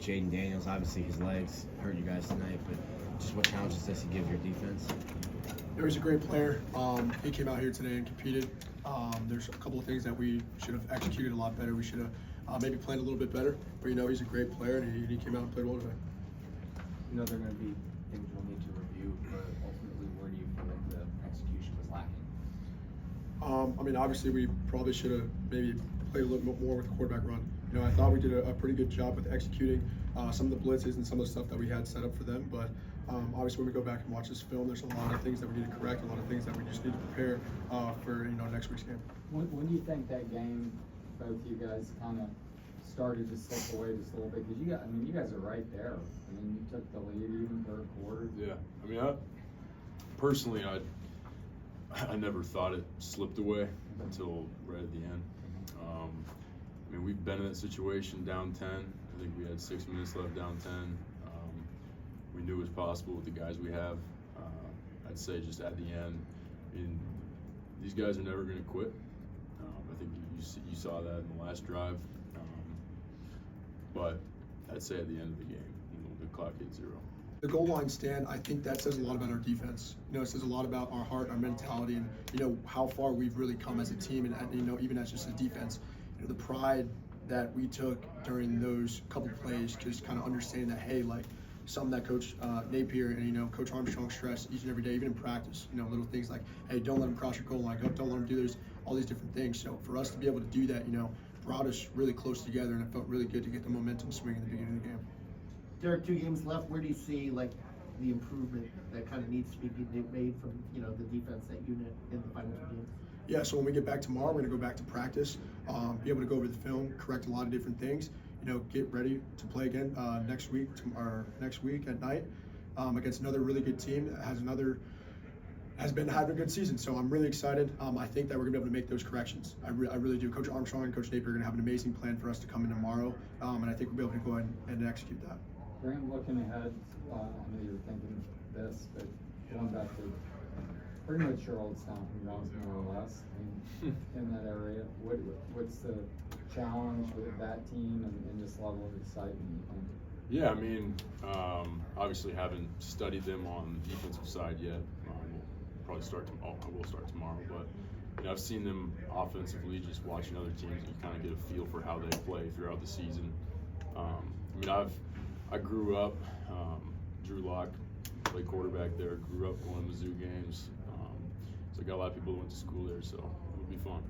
Jaden Daniels. Obviously, his legs hurt you guys tonight, but just what challenges does he give your defense? He's a great player. He came out here today and competed. There's a couple of things that we should have executed a lot better. We should have maybe planned a little bit better. But he's a great player, and he came out and played well today. You know there are going to be things we'll need to review, but ultimately, where do you feel like the execution was lacking? Obviously, we probably should have maybe played a little bit more with the quarterback run. I thought we did a pretty good job with executing some of the blitzes and some of the stuff that we had set up for them. But obviously, when we go back and watch this film, there's a lot of things that we need to correct, a lot of things that we just need to prepare for next week's game. When do you think that game, both you guys kind of started to slip away just a little bit? Because you guys are right there. You took the lead even third quarter. Yeah, personally, I never thought it slipped away until right at the end. We've been in that situation down 10. I think we had 6 minutes left down 10. We knew it was possible with the guys we have. I'd say just at the end, these guys are never going to quit. I think you saw that in the last drive. But I'd say at the end of the game, the clock hit 0. The goal line stand, I think that says a lot about our defense. It says a lot about our heart, our mentality, and how far we've really come as a team, and even as just a defense. The pride that we took during those couple plays, just kind of understanding that, hey, like something that Coach Napier and Coach Armstrong stress each and every day, even in practice. Little things like, hey, don't let them cross your goal line, don't let them do this, all these different things. So for us to be able to do that, brought us really close together, and it felt really good to get the momentum swing in the beginning of the game. Derek, 2 games left. Where do you see the improvement that kind of needs to be made from the defense, that unit in the final 2 games? Yeah, so when we get back tomorrow, we're going to go back to practice, be able to go over the film, correct a lot of different things, get ready to play again next week at night against another really good team that has been having a good season. So I'm really excited. I think that we're going to be able to make those corrections. I really do. Coach Armstrong and Coach Napier are going to have an amazing plan for us to come in tomorrow, and I think we'll be able to go ahead and execute that. Grant, looking ahead, I know you're thinking this, but going back to pretty much your old stomping grounds, more or less, in that area. What's the challenge with that team and just level of excitement, you think? Yeah, obviously haven't studied them on the defensive side yet. I will start tomorrow, but I've seen them offensively, just watching other teams. You kind of get a feel for how they play throughout the season. I grew up, Drew Lock played quarterback there, grew up going to Mizzou games. So I got a lot of people who went to school there, so it'll be fun.